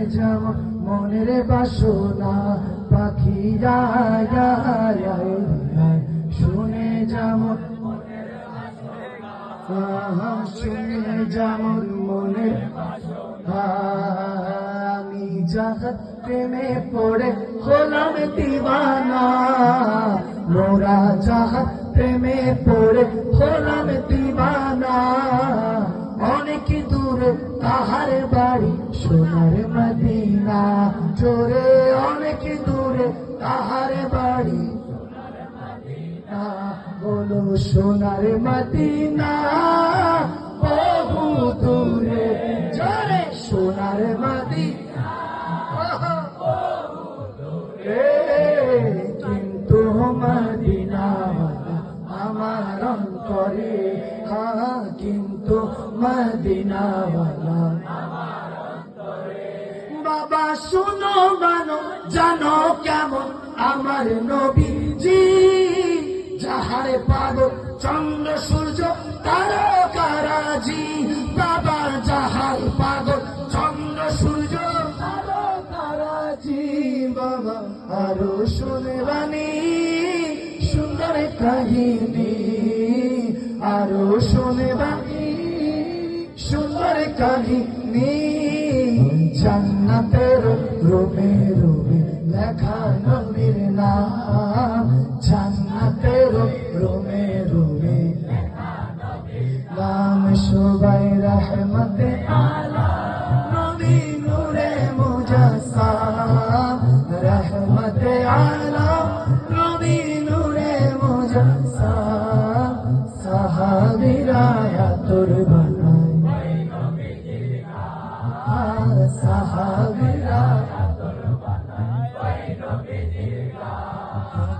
যেমন মনের বাসনা পাখি শুনে যেমন শুনে যেমন মনের আমি যাহার প্রেমে পড়ে হলাম দিওয়ানা মোরা যাহার প্রেমে পড়ে হলাম দিওয়ানা অনেক দূরে তাহার বাড়ি সোনার মদিনা জোরে অনেক দূরে তাহার বাড়ি বলো সোনার মদিনা বহু দূরে জোরে সোনার মদিনা কিন্তু মদিনা আমার অন্তরে কিন্তু মদিনাওয়ালা বাবা শুনো মানো জানো কেমন আমার নবীজি যাহারে পাগল চন্দ্র সূর্য তারকারাজি বাবা যাহার পাগল চন্দ্র সূর্য তারকারাজি বাবা আরো শুনে বাণী সুন্দর কাহিনী আরো শুনে বাণী সুন্দর কাহিনী জান্নাতের রূপে রূপে লেখা নবীর নাম জান্নাতের রূপে রূপে নাম সবাই রহমতে আলা নবী নূরে মুজাসসাম রহমতে আলা নবী নূরে মুজাসসাম সাহাবীরা তোর বানায় সাহাবীরা তোর বানায়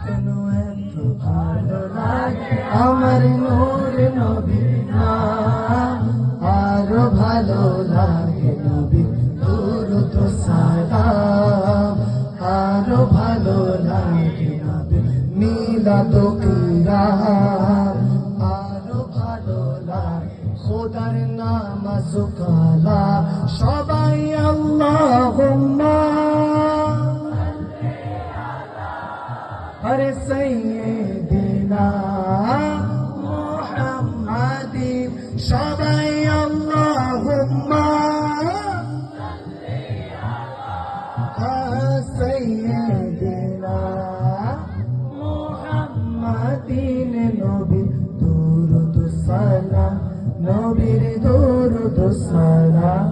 কেন এত ভালো লাগে আমার নূর নবী নাম আরো ভালো লাগে নবী দুরূদ সালাম আরো ভালো লাগে নবী মিলাদ কিরাম আরো ভালো লাগে খোদার নামাজ কালাম সবাই আল্লাহুম্মা আরে সাইয়্যিদিনা মুহাম্মাদিন সবাই আল্লাহুম্মা সাইয়্যিদিনা মুহাম্মাদিন নবী দুরূদ সালাম নবীর দুরূদ সালাম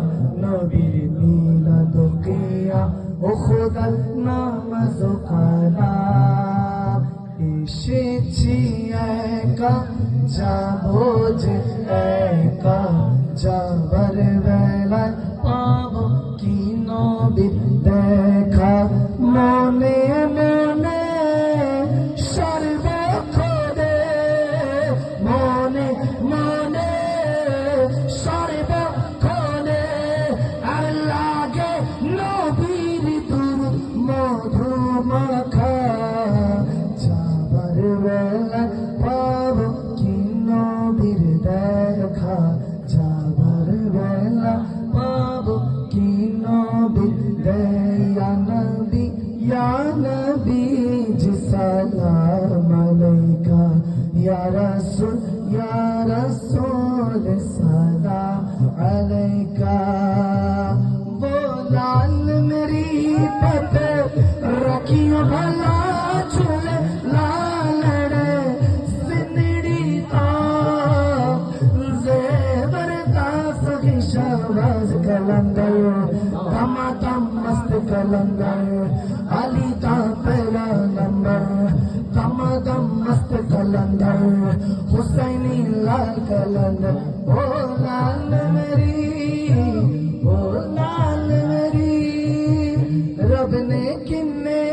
নবীর মিলাদ কিয়াম ও খোদার নামাজ কালাম এসেছি একা যাবো যে একা যাবার বেলায় পাবো কি নবীর দেখা মনে মনে সর্বক্ষণে মনে মনে সর্বক্ষণে আল্লাহকে নবীর দুরূদ মধু মাখা যাবার বেলায় পাবো কি নবীর দেখা যাবার বেলা পাবো কি নবীর দেখা ইয়া নবী জি সালাম আলাইকা ইয়া রাসূল সালাম আলাইকা बोलाल मेरी पते रखियो भला झूले लालड़े सिंदड़ी का जेवर का सही शहबाज कलंदर दमादम मस्त कलंदर अली का पहला नंबर दमादम मस्त कलंदर हुसैनी लाल कलंदर ओ लाल मेरी ओ लाल मेरी रब ने किन्ने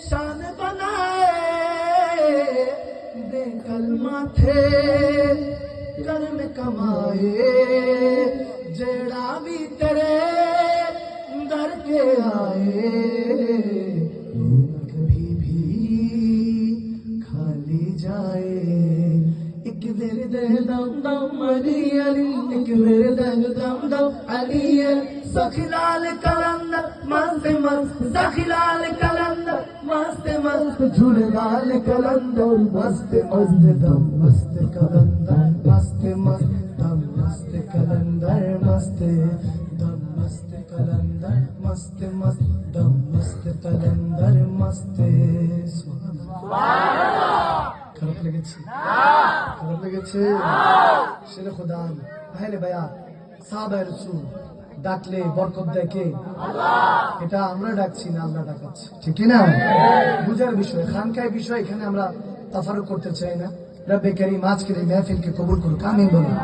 शान बनाए दे कलमा थे कर्म कमाए जेड़ा भी तेरे दर के आए कभी भी खाली जाए एक दिन दे दम दम अली अली एक मेरे दम दम दम अली अली सखीलाल कलंदर मस्त मस्त सखीलाल कलंदर मस्त मस्त झूलेलाल कलंदर मस्त मस्त दम मस्त कलंदर मस्त मस्त दम मस्त कलंदर मस्त दम मस्त कलंदर मस्त मस्त दम मस्त कलंदर मस्त খারাপ লেগেছে খারাপ লেগেছে শেরে খোদা আহলে বায়াত সাহাবায়ে রাসূল ডাকলে বরকত দেয় কে আল্লাহ এটা আমরা ডাকছি না আল্লাহ ডাকাচ্ছে ঠিক কি না বুঝার বিষয় খানকায় বিষয় এখানে আমরা তাফারুক করতে চাই না রব্বে কারীম আজকের এই মাহফিলকে কবুল করুক আমিন বলুন